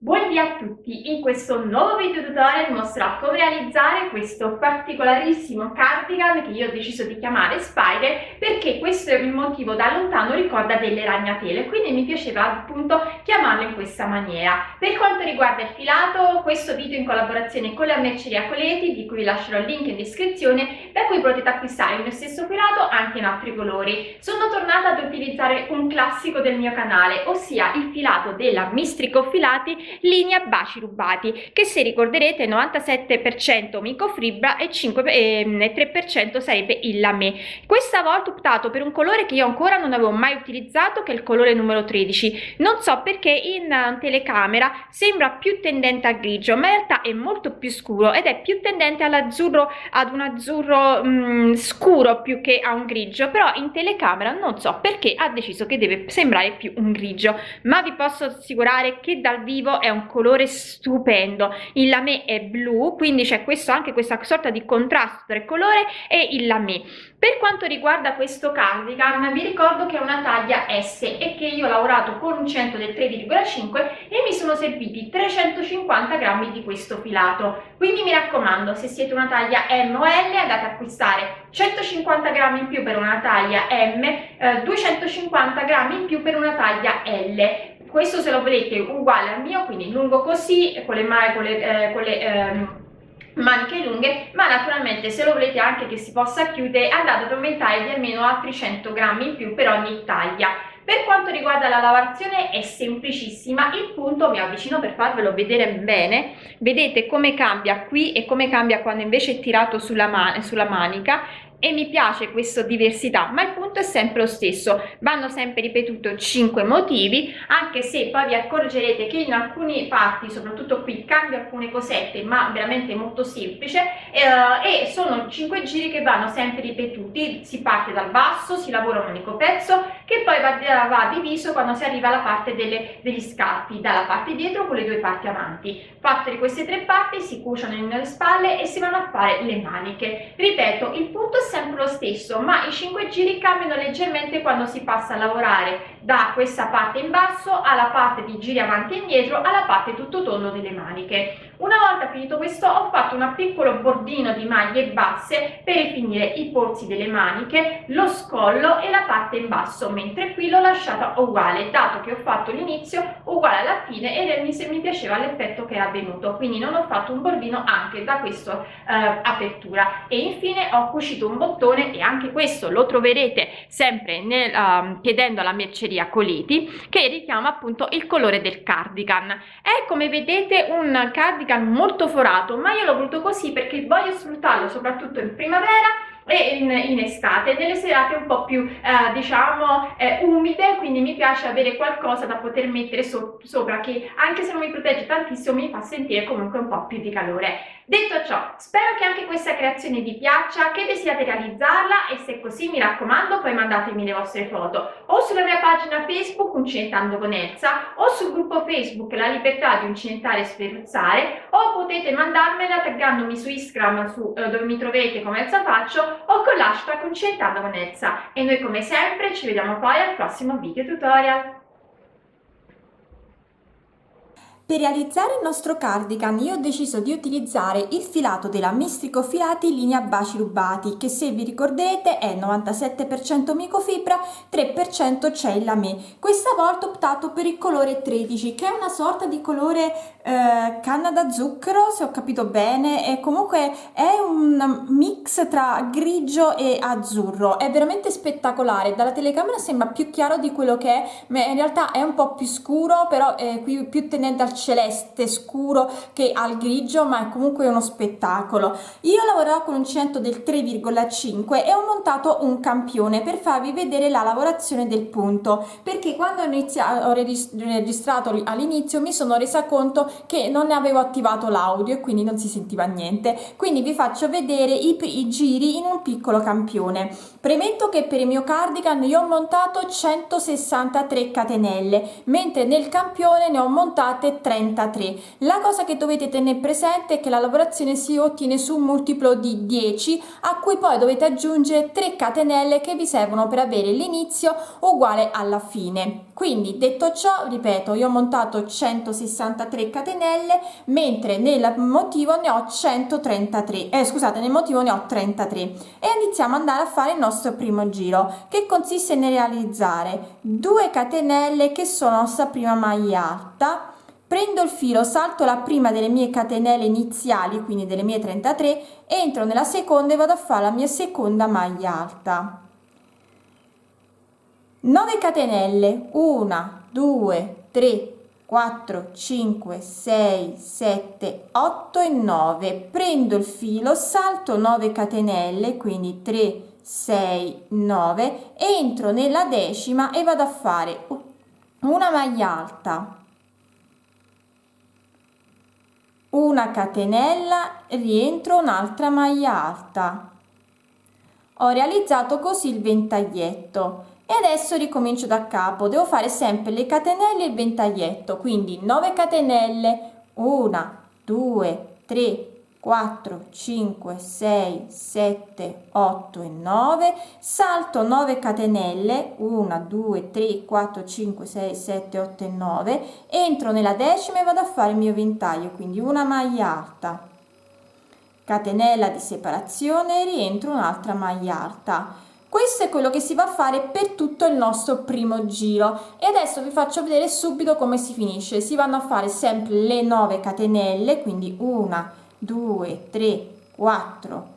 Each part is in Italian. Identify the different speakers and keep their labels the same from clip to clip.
Speaker 1: Buondì a tutti! In questo nuovo video tutorial mostrerò come realizzare questo particolarissimo cardigan che io ho deciso di chiamare Spider perché questo è il motivo da lontano ricorda delle ragnatele, quindi mi piaceva appunto chiamarlo in questa maniera. Per quanto riguarda il filato, questo video in collaborazione con la merceria Coleti, di cui vi lascerò il link in descrizione, da cui potete acquistare il mio stesso filato anche in altri colori. Sono tornata ad utilizzare un classico del mio canale, ossia il filato della Mistrico Filati linea baci rubati, che se ricorderete 97% microfibra e 3% sarebbe il lamé. Questa volta ho optato per un colore che io ancora non avevo mai utilizzato, che è il colore numero 13. Non so perché in telecamera sembra più tendente a grigio, ma in realtà è molto più scuro ed è più tendente all'azzurro, ad un azzurro scuro più che a un grigio, però in telecamera non so perché ha deciso che deve sembrare più un grigio, ma vi posso assicurare che dal vivo è un colore stupendo. Il lamé è blu, quindi c'è anche questa sorta di contrasto tra il colore e il lamé. Per quanto riguarda questo cardigan, vi ricordo che è una taglia S e che io ho lavorato con un 100 del 3,5 e mi sono serviti 350 grammi di questo filato. Quindi mi raccomando, se siete una taglia M o L, andate a acquistare 150 grammi in più per una taglia M, 250 grammi in più per una taglia L. Questo se lo volete uguale al mio, quindi lungo così, con le maniche lunghe, ma naturalmente se lo volete anche che si possa chiudere, andate ad aumentare di almeno altri 100 grammi in più per ogni taglia. Per quanto riguarda la lavorazione è semplicissima, il punto mi avvicino per farvelo vedere bene, vedete come cambia qui e come cambia quando invece è tirato sulla manica, e mi piace questa diversità, ma il punto è sempre lo stesso, vanno sempre ripetuti 5 motivi, anche se poi vi accorgerete che in alcune parti, soprattutto qui, cambio alcune cosette, ma veramente molto semplice, e sono 5 giri che vanno sempre ripetuti. Si parte dal basso, si lavora un unico pezzo che poi va diviso quando si arriva alla parte degli scalpi, dalla parte dietro con le due parti avanti. Fatte di queste 3 parti si cuciono nelle spalle e si vanno a fare le maniche. Ripeto, il punto è sempre lo stesso, ma i 5 giri cambiano leggermente quando si passa a lavorare da questa parte in basso alla parte di giri avanti e indietro alla parte tutto tondo delle maniche. Una volta finito questo ho fatto un piccolo bordino di maglie basse per finire i polsi delle maniche, lo scollo e la parte in basso, mentre qui l'ho lasciata uguale, dato che ho fatto l'inizio uguale alla fine e mi piaceva l'effetto che era venuto, quindi non ho fatto un bordino anche da questa apertura. E infine ho cucito un bottone, e anche questo lo troverete sempre chiedendo alla merceria Coleti, che richiama appunto il colore del cardigan. È, come vedete, un cardigan molto forato, ma io l'ho voluto così perché voglio sfruttarlo soprattutto in primavera e in estate, nelle serate un po' più umide, quindi mi piace avere qualcosa da poter mettere sopra che, anche se non mi protegge tantissimo, mi fa sentire comunque un po' più di calore. Detto ciò, spero che anche questa creazione vi piaccia, che desiderate realizzarla, e se è così mi raccomando poi mandatemi le vostre foto o sulla mia pagina Facebook Uncinetando con Elsa o sul gruppo Facebook La Libertà di Uncinetare e Sferruzzare, o potete mandarmela taggandomi su Instagram dove mi troverete come Elsa Faccio, o con l'hashtag Uncinetando con Elsa. E noi come sempre ci vediamo poi al prossimo video tutorial.
Speaker 2: Per realizzare il nostro cardigan io ho deciso di utilizzare il filato della Mistrico Filati linea baci rubati, che se vi ricorderete è 97% microfibra, 3% c'è il lamé. Questa volta ho optato per il colore 13, che è una sorta di colore canna da zucchero, se ho capito bene, e comunque è un mix tra grigio e azzurro. È veramente spettacolare, dalla telecamera sembra più chiaro di quello che è, ma in realtà è un po' più scuro, però è qui più tendente al celeste scuro che al grigio, ma è comunque uno spettacolo. Io lavoravo con un 100 del 3,5 e ho montato un campione per farvi vedere la lavorazione del punto, perché quando ho registrato all'inizio mi sono resa conto che non ne avevo attivato l'audio e quindi non si sentiva niente, quindi vi faccio vedere i giri in un piccolo campione. Premetto che per il mio cardigan io ho montato 163 catenelle, mentre nel campione ne ho montate 33. La cosa che dovete tenere presente è che la lavorazione si ottiene su un multiplo di 10, a cui poi dovete aggiungere 3 catenelle che vi servono per avere l'inizio uguale alla fine. Quindi detto ciò, ripeto, io ho montato 163 catenelle, mentre nel motivo ne ho 133, nel motivo ne ho 33, e iniziamo ad andare a fare il nostro primo giro, che consiste nel realizzare 2 catenelle che sono la nostra prima maglia alta. Prendo il filo, salto la prima delle mie catenelle iniziali, quindi delle mie 33, entro nella seconda e vado a fare la mia seconda maglia alta. 9 catenelle, 1, 2, 3, 4, 5, 6, 7, 8 e 9. Prendo il filo, salto 9 catenelle, quindi 3, 6, 9, entro nella decima e vado a fare una maglia alta, una catenella, rientro un'altra maglia alta. Ho realizzato così il ventaglietto e adesso ricomincio da capo. Devo fare sempre le catenelle e il ventaglietto, quindi 9 catenelle, 1, 2, 3, 4, 5, 6, 7, 8 e 9, salto 9 catenelle, 1, 2, 3, 4, 5, 6, 7, 8 e 9, entro nella decima e vado a fare il mio ventaglio, quindi una maglia alta, catenella di separazione e rientro un'altra maglia alta. Questo è quello che si va a fare per tutto il nostro primo giro e adesso vi faccio vedere subito come si finisce. Si vanno a fare sempre le 9 catenelle, quindi 1, 2, 3, 4,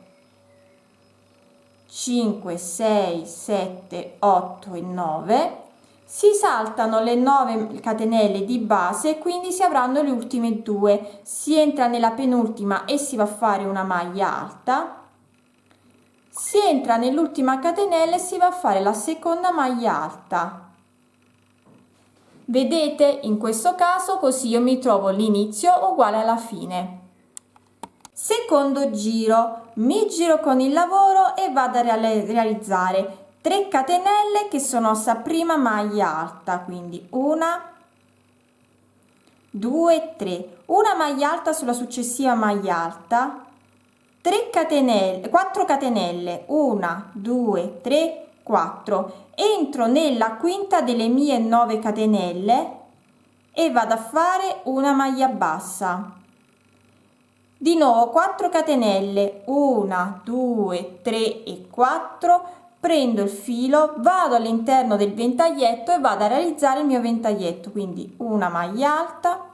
Speaker 2: 5, 6, 7, 8 e 9. Si saltano le 9 catenelle di base, quindi si avranno le ultime 2. Si entra nella penultima e si va a fare una maglia alta. Si entra nell'ultima catenella e si va a fare la seconda maglia alta. Vedete, in questo caso così io mi trovo l'inizio uguale alla fine. Secondo giro, mi giro con il lavoro e vado a realizzare 3 catenelle che sono nostra prima maglia alta, quindi 1, 2, 3, una maglia alta sulla successiva maglia alta, 3 catenelle, 4 catenelle, 1, 2, 3, 4, entro nella quinta delle mie 9 catenelle e vado a fare una maglia bassa. Di nuovo 4 catenelle, 1, 2, 3 e 4, prendo il filo, vado all'interno del ventaglietto e vado a realizzare il mio ventaglietto, quindi una maglia alta,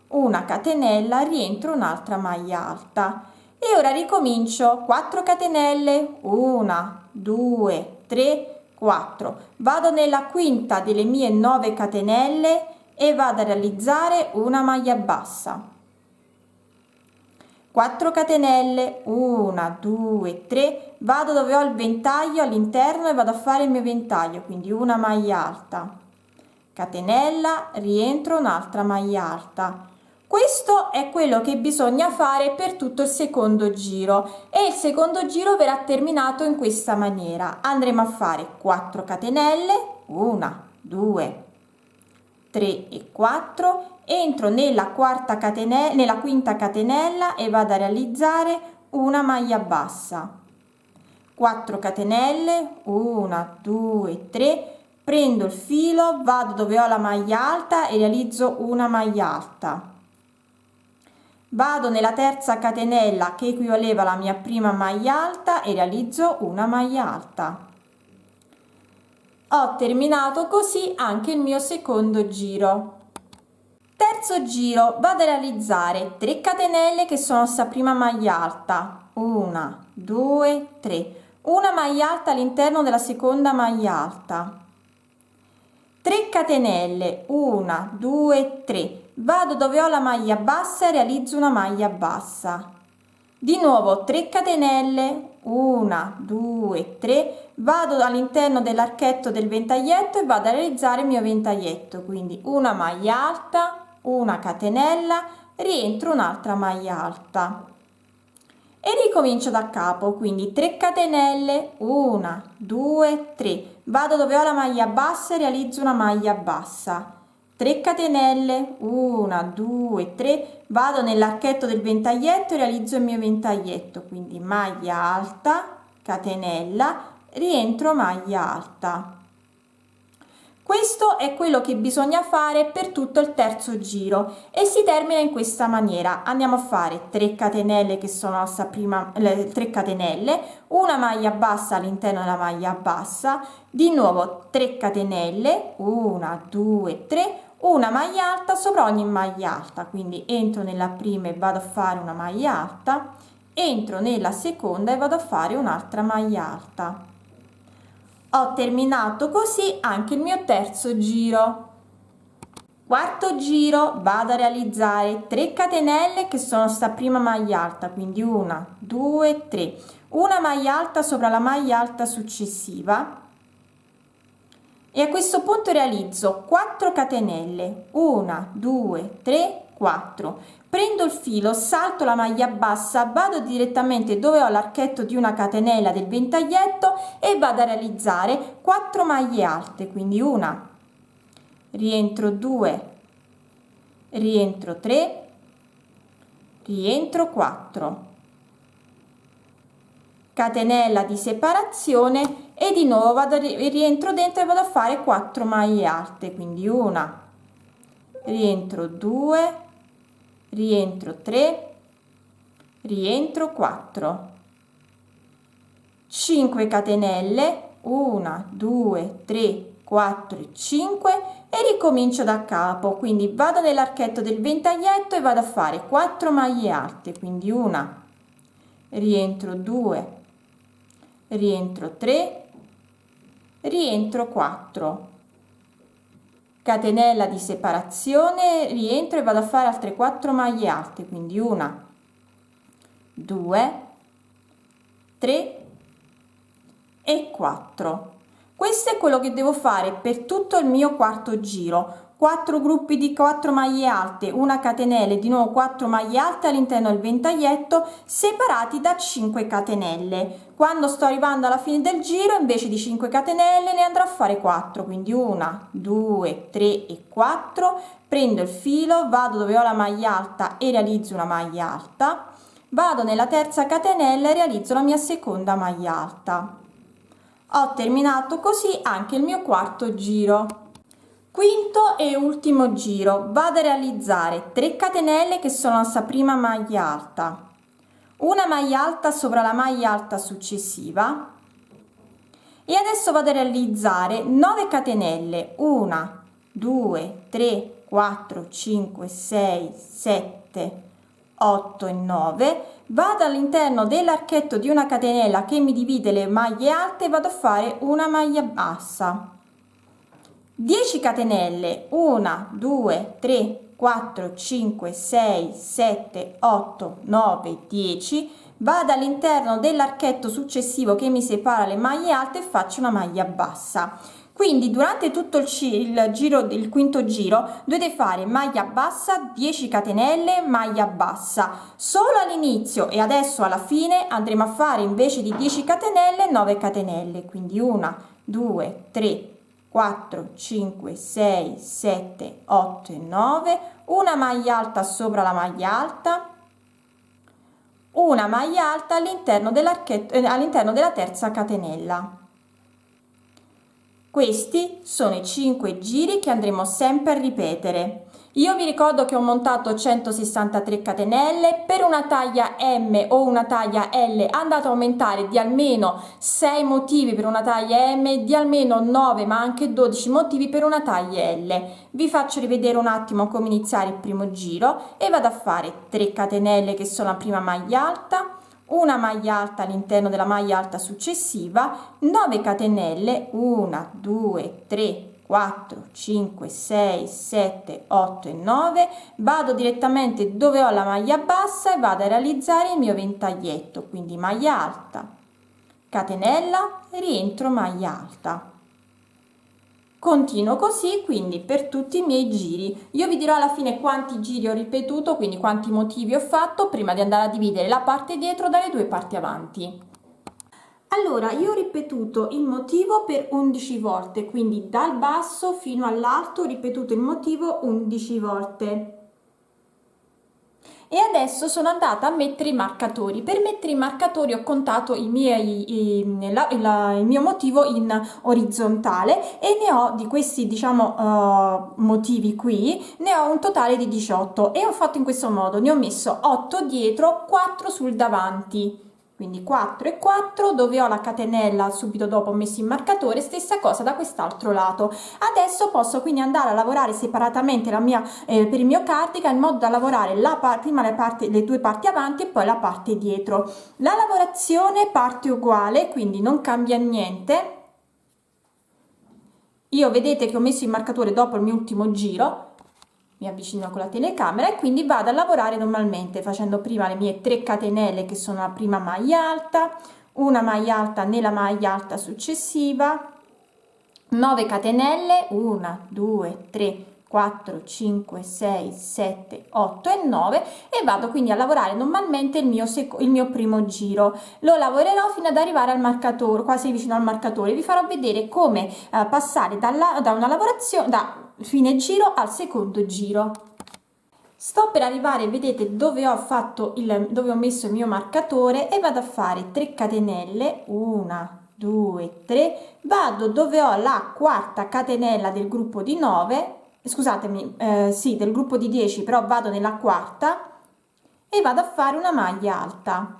Speaker 2: una catenella, rientro un'altra maglia alta e ora ricomincio 4 catenelle, 1, 2, 3, 4, vado nella quinta delle mie 9 catenelle e vado a realizzare una maglia bassa. 4 catenelle, 1, 2, 3, vado dove ho il ventaglio all'interno e vado a fare il mio ventaglio, quindi una maglia alta, catenella, rientro un'altra maglia alta. Questo è quello che bisogna fare per tutto il secondo giro e il secondo giro verrà terminato in questa maniera. Andremo a fare 4 catenelle, 1, 2, 3 e 4, entro nella quinta catenella e vado a realizzare una maglia bassa, 4 catenelle, 1, 2, 3, prendo il filo, vado dove ho la maglia alta e realizzo una maglia alta, vado nella terza catenella che equivaleva alla mia prima maglia alta e realizzo una maglia alta. Ho terminato così anche il mio secondo giro. Terzo giro, vado a realizzare 3 catenelle che sono sta prima maglia alta, 1, 2, 3, una maglia alta all'interno della seconda maglia alta, 3 catenelle, 1, 2, 3, vado dove ho la maglia bassa e realizzo una maglia bassa, di nuovo 3 catenelle, 1, 2, 3, vado all'interno dell'archetto del ventaglietto e vado a realizzare il mio ventaglietto, quindi una maglia alta, una catenella, rientro un'altra maglia alta e ricomincio da capo, quindi 3 catenelle, 1, 2, 3, vado dove ho la maglia bassa e realizzo una maglia bassa, 3 catenelle, 1, 2, 3, vado nell'archetto del ventaglietto e realizzo il mio ventaglietto, quindi maglia alta, catenella, rientro maglia alta. Questo è quello che bisogna fare per tutto il terzo giro e si termina in questa maniera. Andiamo a fare 3 catenelle che sono la prima, 3 catenelle, una maglia bassa all'interno della maglia bassa, di nuovo 3 catenelle, 1, 2, 3, una maglia alta sopra ogni maglia alta, quindi entro nella prima e vado a fare una maglia alta, entro nella seconda e vado a fare un'altra maglia alta. Ho terminato così anche il mio terzo giro. Quarto giro, vado a realizzare 3 catenelle che sono sta prima maglia alta, quindi 1, 2, 3, una maglia alta sopra la maglia alta successiva e a questo punto realizzo 4 catenelle, 1, 2, 3, 4. Prendo il filo, salto la maglia bassa, vado direttamente dove ho l'archetto di una catenella del ventaglietto e vado a realizzare 4 maglie alte, quindi una, rientro 2, rientro 3, rientro 4, catenella di separazione e di nuovo vado rientro dentro e vado a fare 4 maglie alte, quindi una, rientro 2, rientro 3, rientro 4, 5 catenelle, 1, 2, 3, 4 e 5 e ricomincio da capo, quindi vado nell'archetto del ventaglietto e vado a fare 4 maglie alte, quindi una, rientro 2, rientro 3, rientro 4, catenella di separazione, rientro e vado a fare altre 4 maglie alte, quindi una, 2, 3 e 4. Questo è quello che devo fare per tutto il mio quarto giro. 4 gruppi di 4 maglie alte, una catenella e di nuovo 4 maglie alte all'interno del ventaglietto separati da 5 catenelle. Quando sto arrivando alla fine del giro invece di 5 catenelle ne andrò a fare 4, quindi 1, 2, 3 e 4. Prendo il filo, vado dove ho la maglia alta e realizzo una maglia alta, vado nella terza catenella e realizzo la mia seconda maglia alta. Ho terminato così anche il mio quarto giro. Quinto e ultimo giro, vado a realizzare 3 catenelle che sono la prima maglia alta, una maglia alta sopra la maglia alta successiva e adesso vado a realizzare 9 catenelle, 1, 2, 3, 4, 5, 6, 7, 8 e 9. Vado all'interno dell'archetto di una catenella che mi divide le maglie alte e vado a fare una maglia bassa, 10 catenelle, 1, 2, 3, 4, 5, 6, 7, 8, 9, 10. Vado all'interno dell'archetto successivo che mi separa le maglie alte e faccio una maglia bassa. Quindi durante tutto il giro del quinto giro dovete fare maglia bassa, 10 catenelle, maglia bassa. Solo all'inizio e adesso alla fine andremo a fare invece di 10 catenelle 9 catenelle, quindi 1, 2, 3, 4, 5, 6, 7, 8 e 9, una maglia alta sopra la maglia alta, una maglia alta all'interno dell'archetto, all'interno della terza catenella. Questi sono i 5 giri che andremo sempre a ripetere. Io vi ricordo che ho montato 163 catenelle, per una taglia M o una taglia L andate a aumentare di almeno 6 motivi per una taglia M, di almeno 9 ma anche 12 motivi per una taglia L. Vi faccio rivedere un attimo come iniziare il primo giro e vado a fare 3 catenelle che sono la prima maglia alta, una maglia alta all'interno della maglia alta successiva, 9 catenelle, 1, 2, 3, 4, 5, 6, 7, 8 e 9, vado direttamente dove ho la maglia bassa e vado a realizzare il mio ventaglietto, quindi maglia alta, catenella, rientro maglia alta. Continuo così quindi per tutti i miei giri. Io vi dirò alla fine quanti giri ho ripetuto, quindi quanti motivi ho fatto prima di andare a dividere la parte dietro dalle due parti avanti. Allora, io ho ripetuto il motivo per 11 volte, quindi dal basso fino all'alto ho ripetuto il motivo 11 volte. E adesso sono andata a mettere i marcatori. Per mettere i marcatori ho contato il mio motivo in orizzontale e ne ho di questi, diciamo, motivi qui, ne ho un totale di 18 e ho fatto in questo modo, ne ho messo 8 dietro, 4 sul davanti. Quindi 4 e 4, dove ho la catenella subito dopo ho messo il marcatore, stessa cosa da quest'altro lato. Adesso posso quindi andare a lavorare separatamente per il mio cardigan in modo da lavorare prima le due parti avanti e poi la parte dietro. La lavorazione parte uguale, quindi non cambia niente. Io vedete che ho messo il marcatore dopo il mio ultimo giro, mi avvicino con la telecamera e quindi vado a lavorare normalmente facendo prima le mie 3 catenelle che sono la prima maglia alta, una maglia alta nella maglia alta successiva, 9 catenelle, 1 2 3 4 5 6 7 8 e 9 e vado quindi a lavorare normalmente il mio primo giro. Lo lavorerò fino ad arrivare al marcatore, quasi vicino al marcatore. Vi farò vedere come passare da una lavorazione da fine giro al secondo giro. Sto per arrivare, vedete, dove ho messo il mio marcatore e vado a fare 3 catenelle, 1 2 3, vado dove ho la quarta catenella del gruppo di 9, scusatemi, sì, del gruppo di 10, però vado nella quarta e vado a fare una maglia alta.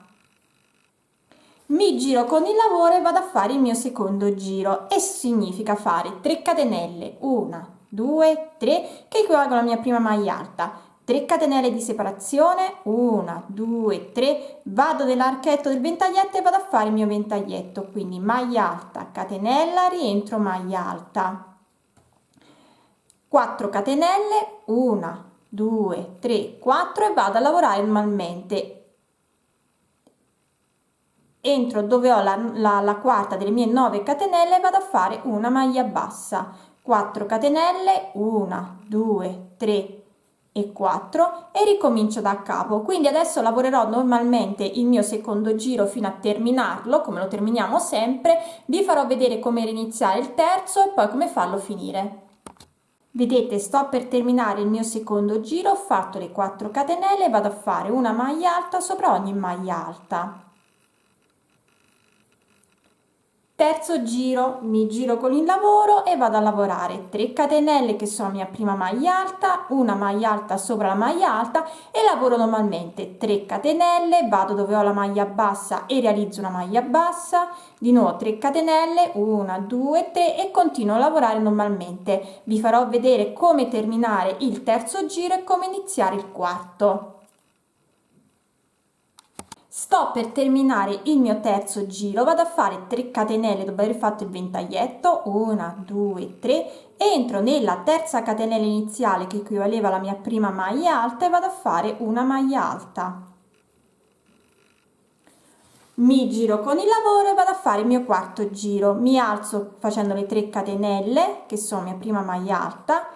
Speaker 2: Mi giro con il lavoro e vado a fare il mio secondo giro e significa fare 3 catenelle, 1 2 3, che equivalgono alla mia prima maglia alta, 3 catenelle di separazione, 1 2 3, vado nell'archetto del ventaglietto e vado a fare il mio ventaglietto, quindi maglia alta, catenella, rientro, maglia alta, 4 catenelle, 1 2 3 4 e vado a lavorare normalmente. Entro dove ho la quarta delle mie 9 catenelle e vado a fare una maglia bassa, 4 catenelle, 1 2 3 e 4 e ricomincio da capo. Quindi adesso lavorerò normalmente il mio secondo giro fino a terminarlo, come lo terminiamo sempre. Vi farò vedere come iniziare il terzo e poi come farlo finire. Vedete, sto per terminare il mio secondo giro, ho fatto le 4 catenelle e vado a fare una maglia alta sopra ogni maglia alta. Terzo giro, mi giro con il lavoro e vado a lavorare 3 catenelle che sono la mia prima maglia alta, una maglia alta sopra la maglia alta e lavoro normalmente 3 catenelle, vado dove ho la maglia bassa e realizzo una maglia bassa, di nuovo 3 catenelle, 1 2 3 e continuo a lavorare normalmente. Vi farò vedere come terminare il terzo giro e come iniziare il quarto. Sto per terminare il mio terzo giro, vado a fare 3 catenelle dopo aver fatto il ventaglietto, 1 2 3, entro nella terza catenella iniziale che equivaleva alla mia prima maglia alta e vado a fare una maglia alta. Mi giro con il lavoro e vado a fare il mio quarto giro, mi alzo facendo le 3 catenelle che sono mia prima maglia alta,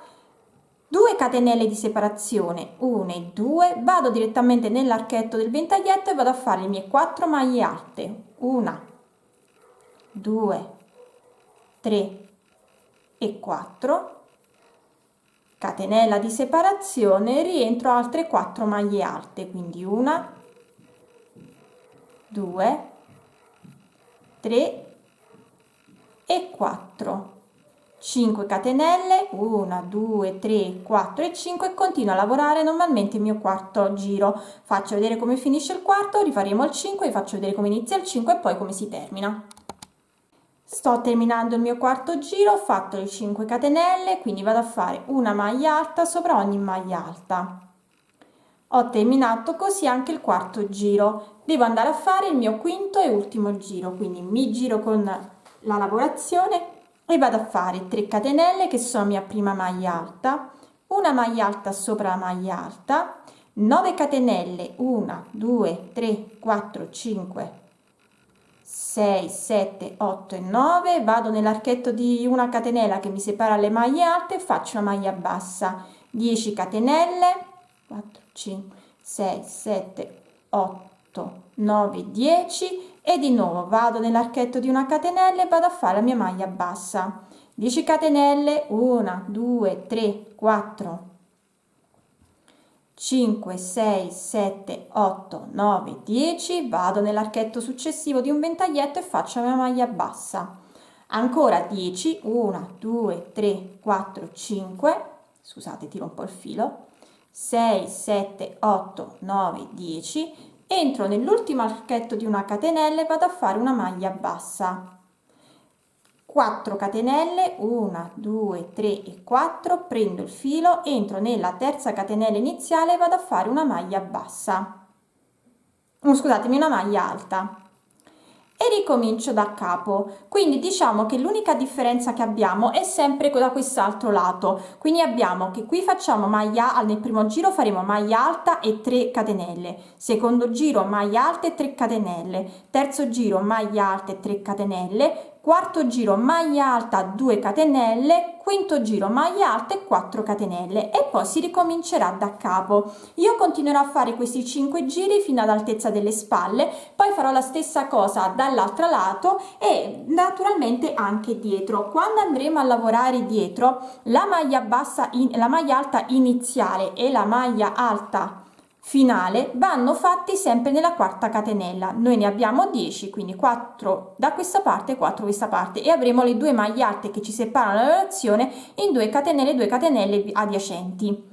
Speaker 2: 2 catenelle di separazione, 1 e 2, vado direttamente nell'archetto del ventaglietto e vado a fare le mie 4 maglie alte, 1 2 3 e 4, catenella di separazione, rientro altre 4 maglie alte, quindi 1 2 3 e 4, 5 catenelle, 1 2 3 4 e 5 e continuo a lavorare normalmente il mio quarto giro. Faccio vedere come finisce il quarto, rifaremo il 5, vi faccio vedere come inizia il 5 e poi come si termina. Sto terminando il mio quarto giro, ho fatto le 5 catenelle, quindi vado a fare una maglia alta sopra ogni maglia alta. Ho terminato così anche il quarto giro. Devo andare a fare il mio quinto e ultimo giro, quindi mi giro con la lavorazione e vado a fare 3 catenelle che sono mia prima maglia alta, una maglia alta sopra la maglia alta, 9 catenelle, 1 2 3 4 5 6 7 8 e 9, vado nell'archetto di una catenella che mi separa le maglie alte e faccio una maglia bassa, 10 catenelle, 4 5 6 7 8 9 10 e di nuovo vado nell'archetto di una catenella e vado a fare la mia maglia bassa. 10 catenelle, 1 2 3 4 5 6 7 8 9 10, vado nell'archetto successivo di un ventaglietto e faccio la mia maglia bassa. Ancora 10, 1 2 3 4 5, scusate, tiro un po' il filo, 6 7 8 9 10, entro nell'ultimo archetto di una catenella e vado a fare una maglia bassa. 4 catenelle, 1 2 3 e 4, prendo il filo, entro nella terza catenella iniziale e vado a fare una maglia bassa, scusatemi, una maglia alta, e ricomincio da capo. Quindi diciamo che l'unica differenza che abbiamo è sempre da quest'altro lato, quindi abbiamo che qui facciamo maglia, nel primo giro faremo maglia alta e 3 catenelle, secondo giro maglia alta e 3 catenelle, terzo giro maglia alta e 3 catenelle, quarto giro maglia alta 2 catenelle, quinto giro maglia alta e 4 catenelle, e poi si ricomincerà da capo. Io continuerò a fare questi 5 giri fino all'altezza delle spalle, poi farò la stessa cosa dall'altro lato e naturalmente anche dietro. Quando andremo a lavorare dietro, la maglia bassa, la maglia alta iniziale e la maglia alta finale vanno fatti sempre nella quarta catenella. Noi ne abbiamo 10, quindi 4 da questa parte e 4 da questa parte, e avremo le due maglie alte che ci separano la lavorazione in 2 catenelle adiacenti.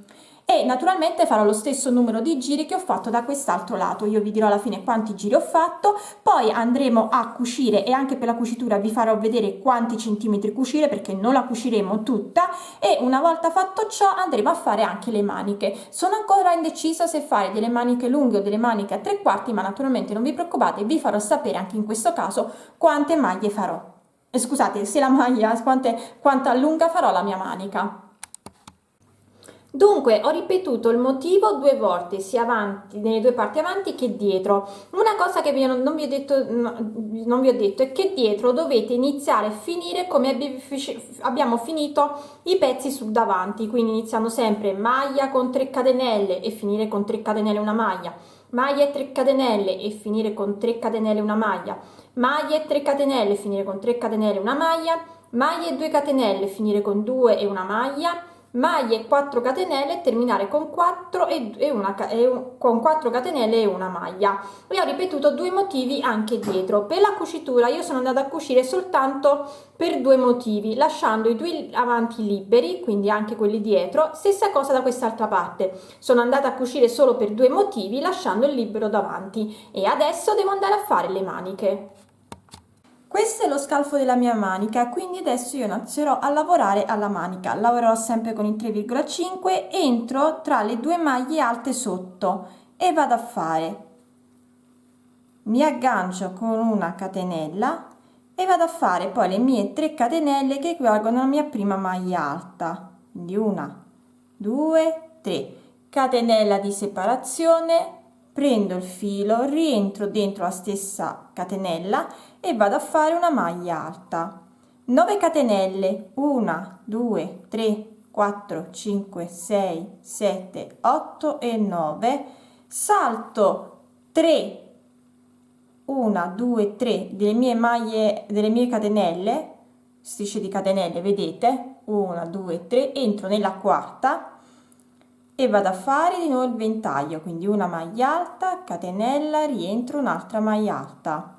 Speaker 2: E naturalmente farò lo stesso numero di giri che ho fatto da quest'altro lato. Io vi dirò alla fine quanti giri ho fatto, poi andremo a cucire e anche per la cucitura vi farò vedere quanti centimetri cucire, perché non la cuciremo tutta, e una volta fatto ciò andremo a fare anche le maniche. Sono ancora indecisa se fare delle maniche lunghe o delle maniche a 3/4, ma naturalmente non vi preoccupate, vi farò sapere anche in questo caso quante maglie farò. Scusate, se la maglia, quanta lunga farò la mia manica. Dunque ho ripetuto il motivo 2 volte, sia avanti, nelle 2 parti avanti che dietro. Una cosa che non vi ho detto è che dietro dovete iniziare a finire come abbiamo finito i pezzi sul davanti, quindi iniziando sempre maglia con 3 catenelle e finire con 3 catenelle una maglia, maglia e 3 catenelle e finire con 3 catenelle una maglia, maglia e 3 catenelle e finire con 3 catenelle una maglia, maglia e 2 catenelle e finire con 2 e una maglia, maglie 4 catenelle e terminare con 4 con 4 catenelle e una maglia. E ho ripetuto 2 motivi anche dietro. Per la cucitura io sono andata a cucire soltanto per 2 motivi, lasciando i 2 avanti liberi, quindi anche quelli dietro. Stessa cosa da quest'altra parte, sono andata a cucire solo per 2 motivi, lasciando il libero davanti. E adesso devo andare a fare le maniche. Questo è lo scalfo della mia manica, quindi adesso io inizierò a lavorare alla manica. Lavorerò sempre con il 3,5, entro tra le 2 maglie alte sotto e vado a fare, mi aggancio con una catenella e vado a fare poi le mie 3 catenelle che equivalgono alla mia prima maglia alta, quindi 1 2 3 catenella di separazione, prendo il filo, rientro dentro la stessa catenella e vado a fare una maglia alta, 9 catenelle, 1 2 3 4 5 6 7 8 e 9, salto 3 1 2 3 delle mie maglie, delle mie catenelle, strisce di catenelle, vedete, 1 2 3, entro nella quarta e vado a fare di nuovo il ventaglio, quindi una maglia alta, catenella, rientro, un'altra maglia alta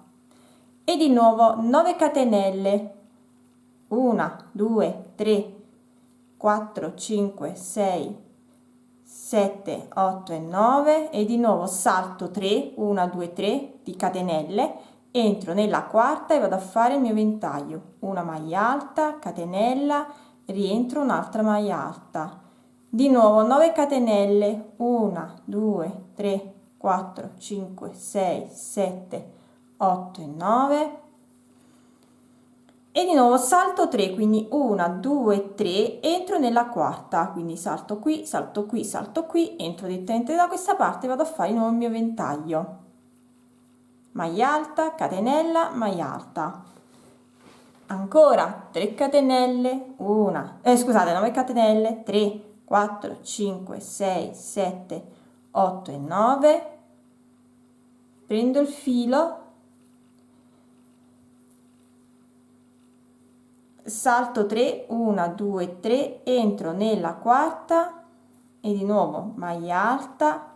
Speaker 2: e di nuovo 9 catenelle, 1 2 3 4 5 6 7 8 e 9, e di nuovo salto 3 1 2 3 di catenelle, entro nella quarta e vado a fare il mio ventaglio, una maglia alta, catenella, rientro, un'altra maglia alta, di nuovo 9 catenelle, 1 2 3 4 5 6 7 8 e 9, e di nuovo salto 3, quindi 1 2 3, entro nella quarta, quindi salto qui salto qui salto qui, entro direttamente da questa parte e vado a fare di nuovo il mio ventaglio, maglia alta, catenella, maglia alta, ancora 3 catenelle, 9 catenelle, 3 4 5 6 7 8 e 9, prendo il filo, salto 3, 1, 2, 3, entro nella quarta e di nuovo maglia alta,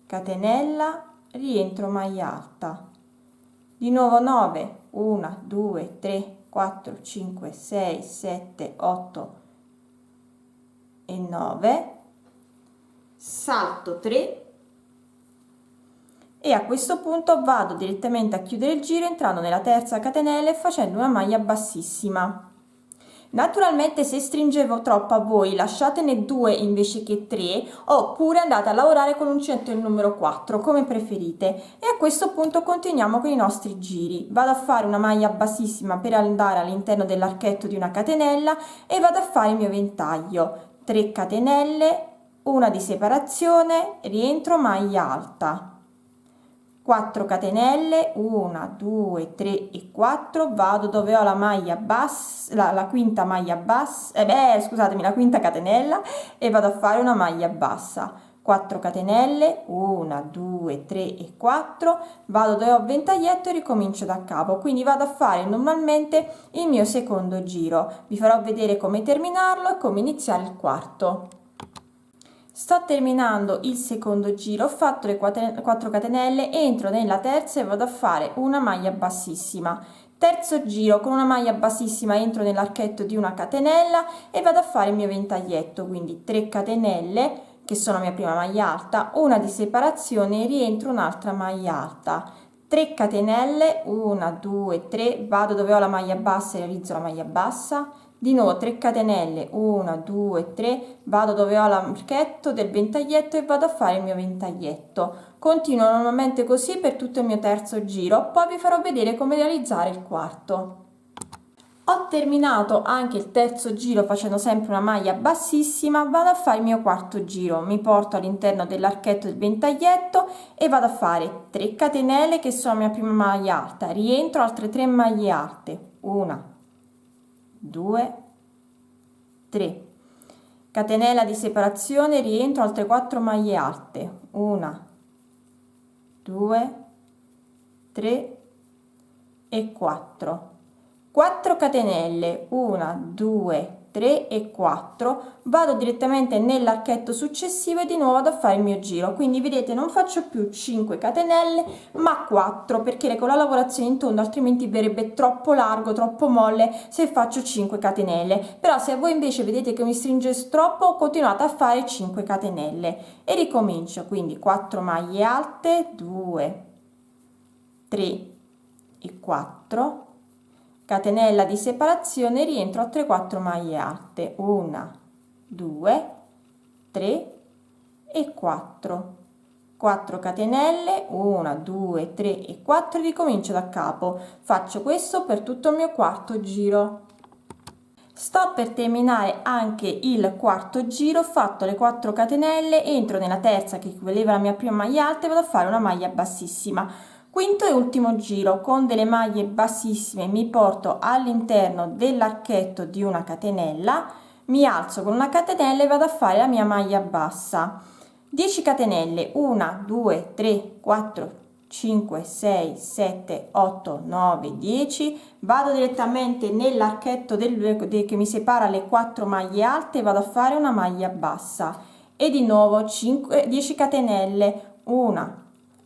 Speaker 2: catenella, rientro maglia alta, di nuovo 9, 1, 2, 3, 4, 5, 6, 7, 8 e 9, salto 3 e a questo punto vado direttamente a chiudere il giro entrando nella terza catenella e facendo una maglia bassissima. Naturalmente se stringevo troppo a voi lasciatene 2 invece che 3, oppure andate a lavorare con l'uncinetto il numero 4 come preferite, e a questo punto continuiamo con i nostri giri. Vado a fare una maglia bassissima per andare all'interno dell'archetto di una catenella e vado a fare il mio ventaglio, 3 catenelle, una di separazione, rientro maglia alta, 4 catenelle, 1, 2, 3 e 4, vado dove ho la maglia bassa, la quinta maglia bassa, scusatemi, la quinta catenella, e vado a fare una maglia bassa, 4 catenelle, 1, 2, 3 e 4, vado dove ho ventaglietto e ricomincio da capo, quindi vado a fare normalmente il mio secondo giro. Vi farò vedere come terminarlo e come iniziare il quarto. Sto terminando il secondo giro, ho fatto le 4 catenelle, entro nella terza e vado a fare una maglia bassissima. Terzo giro, con una maglia bassissima entro nell'archetto di una catenella e vado a fare il mio ventaglietto, quindi 3 catenelle che sono la mia prima maglia alta, una di separazione e rientro un'altra maglia alta, 3 catenelle, 1, 2, 3, vado dove ho la maglia bassa e realizzo la maglia bassa, di nuovo 3 catenelle, 1, 2, 3, vado dove ho l'archetto del ventaglietto e vado a fare il mio ventaglietto. Continuo normalmente così per tutto il mio terzo giro, poi vi farò vedere come realizzare il quarto. Ho terminato anche il terzo giro facendo sempre una maglia bassissima, vado a fare il mio quarto giro, mi porto all'interno dell'archetto del ventaglietto e vado a fare 3 catenelle che sono la mia prima maglia alta, rientro altre 3 maglie alte, 1, 2, 3, catenella di separazione, rientro altre 4 maglie alte, 1, 2, 3 e 4, 4 catenelle, 1, 2, 3 e 4, vado direttamente nell'archetto successivo e di nuovo vado a fare il mio giro, quindi vedete non faccio più 5 catenelle ma 4 perché con la lavorazione in tondo altrimenti verrebbe troppo largo, troppo molle se faccio 5 catenelle, però se voi invece vedete che mi stringe troppo continuate a fare 5 catenelle e ricomincio, quindi 4 maglie alte, 2, 3 e 4, catenella di separazione, rientro altre 4 maglie alte, 1, 2, 3 e 4, 4 catenelle, 1, 2, 3 e 4, ricomincio da capo, faccio questo per tutto il mio quarto giro. Sto per terminare anche il quarto giro, ho fatto le 4 catenelle, entro nella terza che equivaleva alla mia prima maglia alta e vado a fare una maglia bassissima. Quinto e ultimo giro, con delle maglie bassissime mi porto all'interno dell'archetto di una catenella, mi alzo con una catenella e vado a fare la mia maglia bassa, 10 catenelle, 1, 2, 3, 4, 5, 6, 7, 8, 9, 10, vado direttamente nell'archetto che mi separa le 4 maglie alte e vado a fare una maglia bassa e di nuovo 10 catenelle, 1,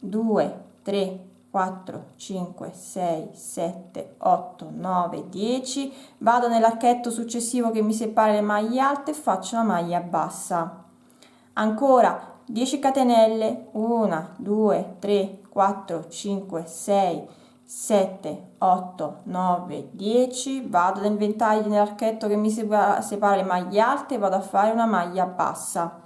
Speaker 2: 2, 3, 4, 5, 6, 7, 8, 9, 10, vado nell'archetto successivo che mi separa le maglie alte e faccio una maglia bassa, ancora 10 catenelle, 1, 2, 3, 4, 5, 6, 7, 8, 9, 10, vado nel ventaglio nell'archetto che mi separa le maglie alte e vado a fare una maglia bassa,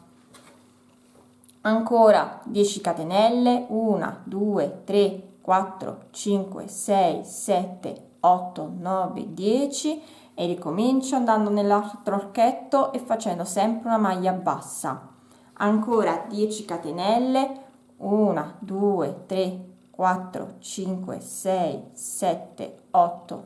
Speaker 2: ancora 10 catenelle, 1, 2, 3, 4, 5, 6, 7, 8, 9, 10 e ricomincio andando nell'altro archetto e facendo sempre una maglia bassa, ancora 10 catenelle, 1, 2, 3, 4, 5, 6, 7, 8,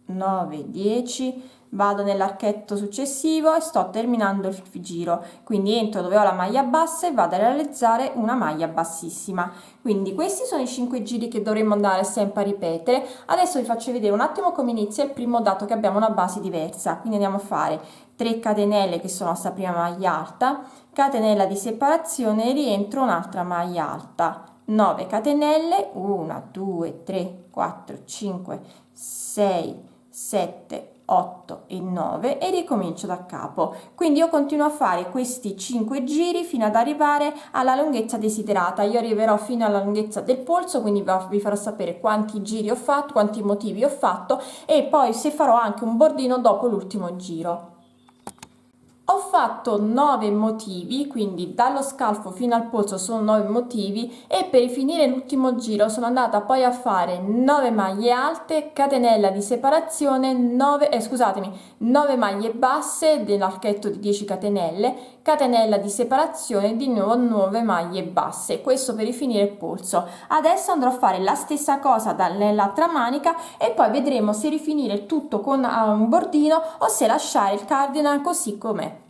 Speaker 2: 9, 10, vado nell'archetto successivo e sto terminando il giro, quindi entro dove ho la maglia bassa e vado a realizzare una maglia bassissima. Quindi questi sono i 5 giri che dovremmo andare sempre a ripetere. Adesso vi faccio vedere un attimo come inizia il primo, dato che abbiamo una base diversa. Quindi andiamo a fare 3 catenelle che sono questa prima maglia alta, catenella di separazione e rientro un'altra maglia alta, 9 catenelle, 1 2 3 4 5 6 7 8 e 9 e ricomincio da capo. Quindi io continuo a fare questi 5 giri fino ad arrivare alla lunghezza desiderata. Io arriverò fino alla lunghezza del polso, quindi vi farò sapere quanti giri ho fatto, quanti motivi ho fatto e poi se farò anche un bordino dopo l'ultimo giro. Ho fatto 9 motivi, quindi dallo scalfo fino al polso sono 9 motivi e per finire l'ultimo giro sono andata poi a fare 9 maglie alte, catenella di separazione, 9 maglie basse dell'archetto di 10 catenelle, catenella di separazione, di nuovo 9 maglie basse, questo per rifinire il polso. Adesso andrò a fare la stessa cosa nell'altra manica e poi vedremo se rifinire tutto con un bordino o se lasciare il cardigan così com'è.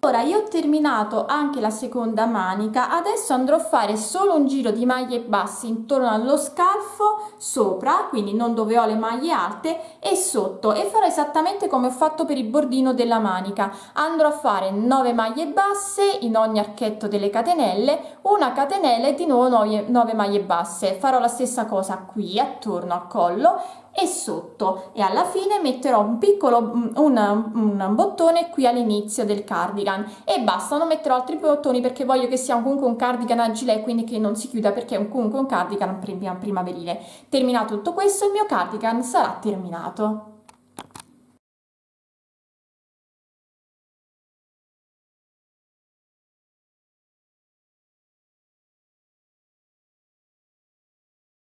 Speaker 2: Ora io ho terminato anche la seconda manica, adesso andrò a fare solo un giro di maglie basse intorno allo scalfo, sopra, quindi non dove ho le maglie alte, e sotto, e farò esattamente come ho fatto per il bordino della manica. Andrò a fare 9 maglie basse in ogni archetto delle catenelle, una catenella e di nuovo 9 maglie basse. Farò la stessa cosa qui attorno al collo e sotto, e alla fine metterò un piccolo un bottone qui all'inizio del cardigan e basta, non metterò altri bottoni perché voglio che sia comunque un cardigan a gilet, quindi che non si chiuda, perché è comunque un cardigan primaverile. Terminato tutto questo, il mio cardigan sarà terminato.